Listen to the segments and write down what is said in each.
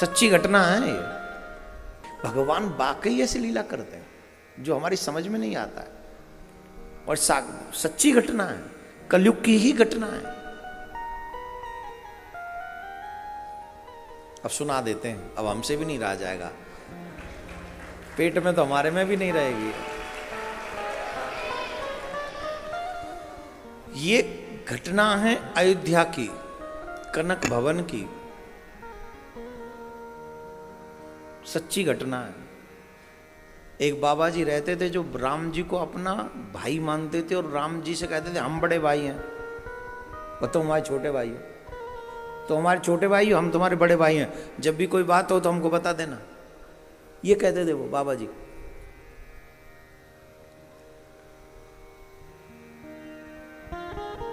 सच्ची घटना है ये। भगवान वाकई ऐसी लीला करते हैं जो हमारी समझ में नहीं आता है, और सच्ची घटना है, कलयुग की ही घटना है। अब सुना देते हैं, अब हमसे भी नहीं रहा जाएगा, पेट में तो हमारे में भी नहीं रहेगी। ये घटना है अयोध्या की, कनक भवन की, सच्ची घटना है। एक बाबा जी रहते थे जो राम जी को अपना भाई मानते थे और राम जी से कहते थे हम बड़े भाई हैं, वो तो हमारे छोटे भाई हो, तो हमारे छोटे भाई हो, हम तुम्हारे बड़े भाई हैं, जब भी कोई बात हो तो हमको बता देना, ये कहते थे वो बाबा जी।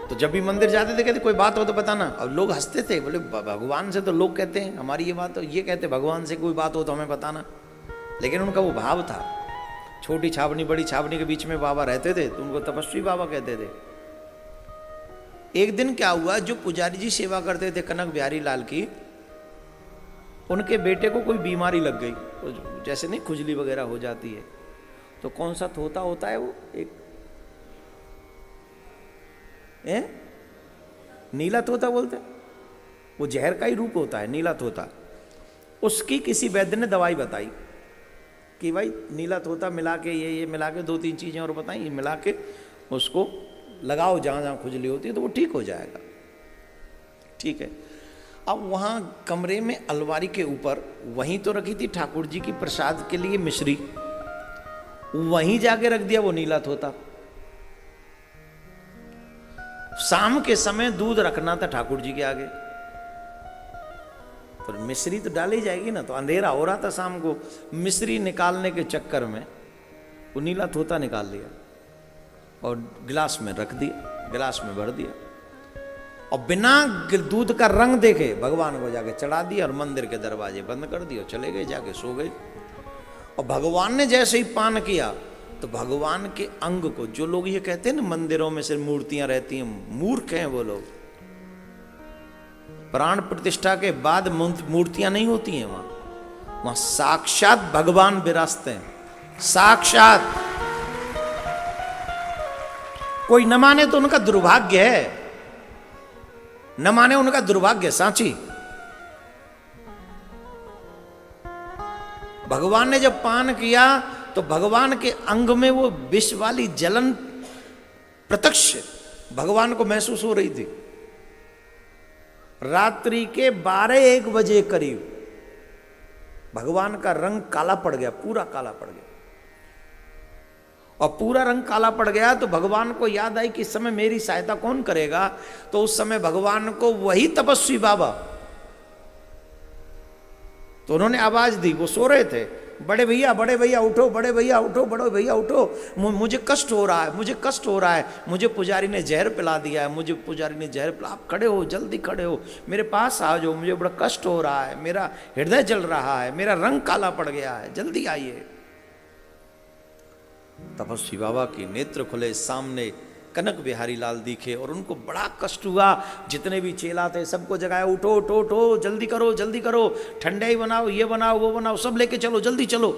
तो जब भी मंदिर जाते थे कहते कोई बात हो तो बताना। अब लोग हंसते थे, बोले भगवान से तो लोग कहते हैं हमारी ये बात हो, ये कहते भगवान से कोई बात हो तो हमें बताना। लेकिन उनका वो भाव था, छोटी छावनी बड़ी छावनी के बीच में बाबा रहते थे तो उनको तपस्वी बाबा कहते थे। एक दिन क्या हुआ, जो पुजारी जी सेवा करते थे कनक बिहारी लाल की, उनके बेटे को कोई बीमारी लग गई, तो जैसे नहीं खुजली वगैरह हो जाती है, तो कौन सा तोता होता है वो, एक नीला तोता बोलते हैं, वो जहर का ही रूप होता है नीला तोता। उसकी किसी वैद्य ने दवाई बताई कि भाई नीला तोता मिला के ये मिला के 2-3 चीजें और बताई, ये मिला के उसको लगाओ जहां जहां खुजली होती है तो वो ठीक हो जाएगा। ठीक है, अब वहां कमरे में अलमारी के ऊपर वहीं तो रखी थी ठाकुर जी की प्रसाद के लिए मिश्री, वहीं जाके रख दिया वो नीला तोता। शाम के समय दूध रखना था ठाकुर जी के आगे, पर मिश्री तो डाली जाएगी ना, तो अंधेरा हो रहा था शाम को, मिश्री निकालने के चक्कर में वो नीला तोता निकाल लिया और गिलास में रख दिया, गिलास में भर दिया, और बिना दूध का रंग देखे भगवान को जाके चढ़ा दिया और मंदिर के दरवाजे बंद कर दिए, चले गए, जाके सो गए। और भगवान ने जैसे ही पान किया तो भगवान के अंग को, जो लोग ये कहते हैं ना मंदिरों में सिर्फ मूर्तियां रहती हैं, मूर्ख हैं वो लोग। प्राण प्रतिष्ठा के बाद मूर्तियां नहीं होती हैं वहां साक्षात भगवान विराजते हैं, साक्षात। कोई न माने तो उनका दुर्भाग्य है, न माने उनका दुर्भाग्य, सांची। भगवान ने जब पान किया तो भगवान के अंग में वो विष वाली जलन प्रत्यक्ष भगवान को महसूस हो रही थी। रात्रि के 12-1 बजे करीब भगवान का रंग काला पड़ गया, पूरा काला पड़ गया, और पूरा रंग काला पड़ गया तो भगवान को याद आई कि इस समय मेरी सहायता कौन करेगा। तो उस समय भगवान को वही तपस्वी बाबा, तो उन्होंने आवाज दी, वो सो रहे थे, बड़े भैया उठो, बड़े भैया उठो, बड़े भैया उठो, मुझे कष्ट हो रहा है, मुझे कष्ट हो रहा है, मुझे पुजारी ने जहर पिला दिया है, मुझे पुजारी ने जहर पिला, आप खड़े हो, जल्दी खड़े हो, मेरे पास आ जाओ, मुझे बड़ा कष्ट हो रहा है, मेरा हृदय जल रहा है, मेरा रंग काला पड़ गया है, जल्दी आइए। तपस्वी बाबा के नेत्र खुले, सामने कनक बिहारी लाल दिखे और उनको बड़ा कष्ट हुआ। जितने भी चेला थे सबको जगाया, उठो उठो उठो, जल्दी करो, ठंडाई बनाओ, ये बनाओ, वो बनाओ, सब लेके चलो, जल्दी चलो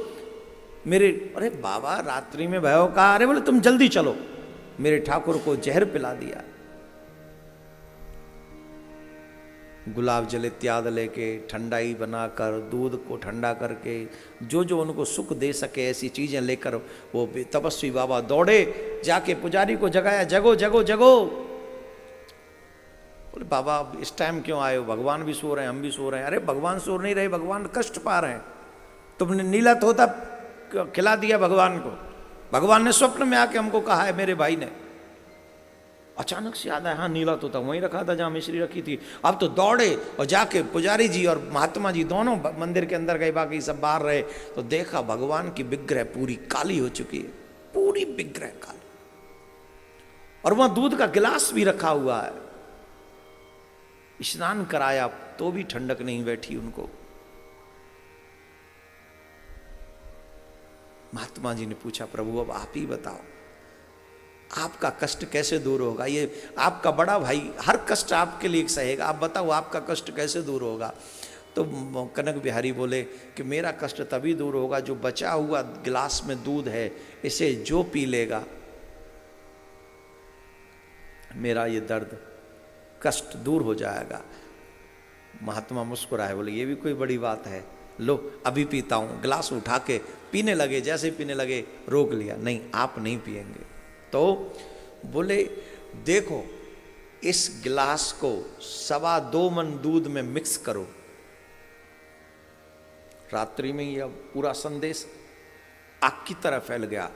मेरे। अरे बाबा रात्रि में भयो कहा, अरे बोले तुम जल्दी चलो, मेरे ठाकुर को जहर पिला दिया। गुलाब जल इत्यादि लेके ठंडाई बनाकर, दूध को ठंडा करके, जो जो उनको सुख दे सके ऐसी चीजें लेकर वो तपस्वी बाबा दौड़े, जाके पुजारी को जगाया, जगो जगो जगो। बोले बाबा इस टाइम क्यों आए हो, भगवान भी सो रहे हैं, हम भी सो रहे हैं। अरे भगवान सो नहीं रहे, भगवान कष्ट पा रहे हैं, तुमने नीला तोता खिला दिया भगवान को, भगवान ने स्वप्न में आके हमको कहा है मेरे भाई ने। अचानक से याद आया, हाँ नीला तोता वहीं रखा था जहां मिश्री रखी थी। अब तो दौड़े और जाके पुजारी जी और महात्मा जी दोनों मंदिर के अंदर गए, बाकी सब बाहर रहे, तो देखा भगवान की विग्रह पूरी काली हो चुकी है, पूरी विग्रह काली, और वहां दूध का गिलास भी रखा हुआ है। स्नान कराया तो भी ठंडक नहीं बैठी उनको। महात्मा जी ने पूछा, प्रभु अब आप ही बताओ, आपका कष्ट कैसे दूर होगा, ये आपका बड़ा भाई हर कष्ट आपके लिए सहेगा, आप बताओ आपका कष्ट कैसे दूर होगा। तो कनक बिहारी बोले कि मेरा कष्ट तभी दूर होगा जो बचा हुआ गिलास में दूध है इसे जो पी लेगा, मेरा ये दर्द कष्ट दूर हो जाएगा। महात्मा मुस्कुराए, बोले ये भी कोई बड़ी बात है, लो अभी पीता हूँ। गिलास उठा के पीने लगे, जैसे पीने लगे रोक लिया, नहीं आप नहीं पिएंगे। तो बोले देखो इस गिलास को 2.25 मन दूध में मिक्स करो। रात्रि में यह पूरा संदेश आग की तरह फैल गया।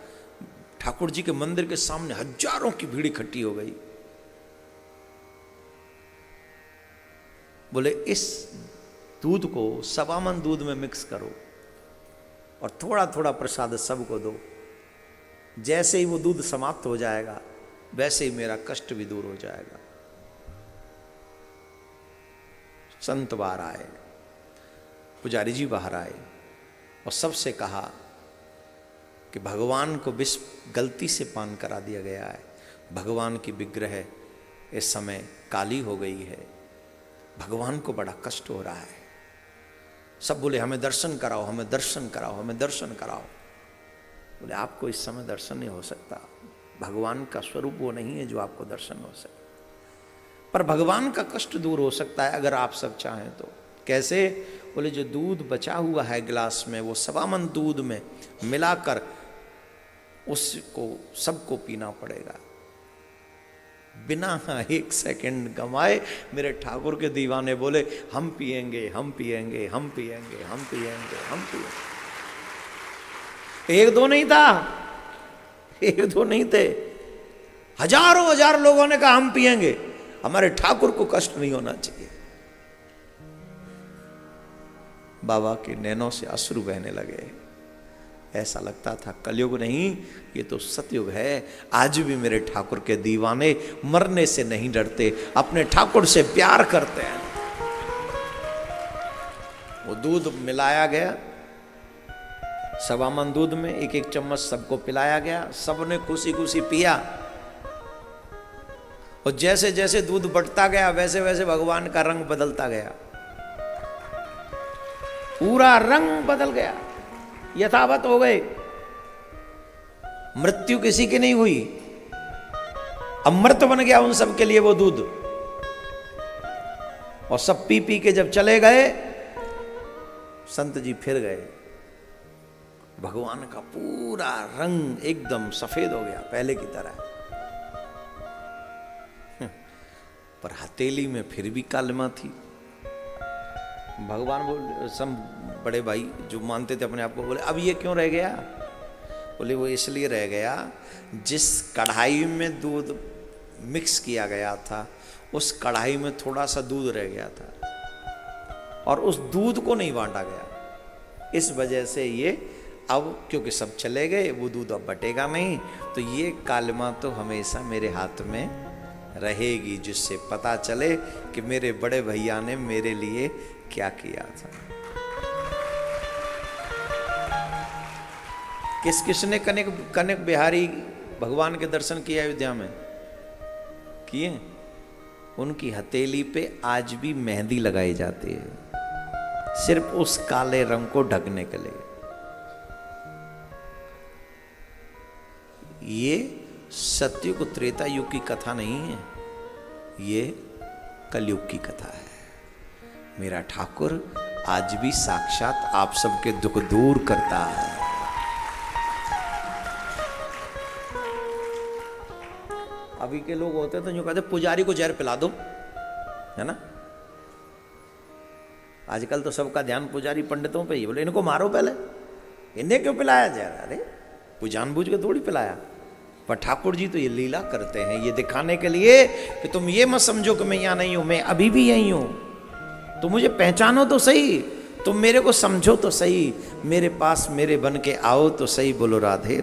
ठाकुर जी के मंदिर के सामने हजारों की भीड़ इकट्ठी हो गई। बोले इस दूध को 2.25 मन दूध में मिक्स करो और थोड़ा थोड़ा प्रसाद सबको दो। जैसे ही वो दूध समाप्त हो जाएगा वैसे ही मेरा कष्ट भी दूर हो जाएगा। संत बाहर आए, पुजारी जी बाहर आए और सबसे कहा कि भगवान को विष गलती से पान करा दिया गया है। भगवान की विग्रह इस समय काली हो गई है, भगवान को बड़ा कष्ट हो रहा है। सब बोले हमें दर्शन कराओ, हमें दर्शन कराओ, हमें दर्शन कराओ। बोले आपको इस समय दर्शन नहीं हो सकता, भगवान का स्वरूप वो नहीं है जो आपको दर्शन हो सके, पर भगवान का कष्ट दूर हो सकता है अगर आप सब चाहें तो। कैसे? बोले जो दूध बचा हुआ है गिलास में वो 2.25 मन दूध में मिलाकर उसको सबको पीना पड़ेगा। बिना 1 सेकंड गंवाए मेरे ठाकुर के दीवाने बोले हम पिएंगे, हम पिएंगे, हम पिएंगे, हम पिएंगे, हम पिएंगे। एक दो नहीं था, एक दो नहीं थे, हजारों हजार लोगों ने कहा हम पिएंगे, हमारे ठाकुर को कष्ट नहीं होना चाहिए। बाबा के नैनों से अश्रु बहने लगे। ऐसा लगता था कलयुग नहीं, ये तो सतयुग है। आज भी मेरे ठाकुर के दीवाने मरने से नहीं डरते, अपने ठाकुर से प्यार करते हैं। वो दूध मिलाया गया, 2.25 मन दूध में 1-1 चम्मच सबको पिलाया गया। सबने खुशी खुशी पिया और जैसे जैसे दूध बढ़ता गया वैसे वैसे भगवान का रंग बदलता गया, पूरा रंग बदल गया, यथावत हो गए। मृत्यु किसी की नहीं हुई, अमृत बन गया उन सब के लिए वो दूध। और सब पी पी के जब चले गए, संत जी फिर गए, भगवान का पूरा रंग एकदम सफेद हो गया पहले की तरह। पर हथेली में फिर भी कालिमा थी। भगवान बोले, सब बड़े भाई जो मानते थे अपने आप को, बोले अब ये क्यों रह गया? बोले वो इसलिए रह गया जिस कढ़ाई में दूध मिक्स किया गया था उस कढ़ाई में थोड़ा सा दूध रह गया था और उस दूध को नहीं बांटा गया। इस वजह से ये अब क्योंकि सब चले गए वो दूध अब बटेगा नहीं, तो ये कालिमा तो हमेशा मेरे हाथ में रहेगी, जिससे पता चले कि मेरे बड़े भैया ने मेरे लिए क्या किया था। किस किसने कनक बिहारी भगवान के दर्शन किए अयोध्या में? किए? उनकी हथेली पे आज भी मेहंदी लगाई जाती है, सिर्फ उस काले रंग को ढकने के लिए। ये सतयुग त्रेता युग की कथा नहीं है, ये कलयुग की कथा है। मेरा ठाकुर आज भी साक्षात आप सबके दुख दूर करता है। अभी के लोग होते तो जो कहते पुजारी को जहर पिला दो, है ना। आजकल तो सबका ध्यान पुजारी पंडितों पे ही, बोले इनको मारो पहले, इन्हें क्यों पिलाया जहर? अरे वो जानबूझ के थोड़ी पिलाया। पर ठाकुर जी तो ये लीला करते हैं, ये दिखाने के लिए कि तुम ये मत समझो कि मैं यहाँ नहीं हूं, मैं अभी भी यही हूं। तुम मुझे पहचानो तो सही, तुम मेरे को समझो तो सही, मेरे पास मेरे बन के आओ तो सही। बोलो राधे।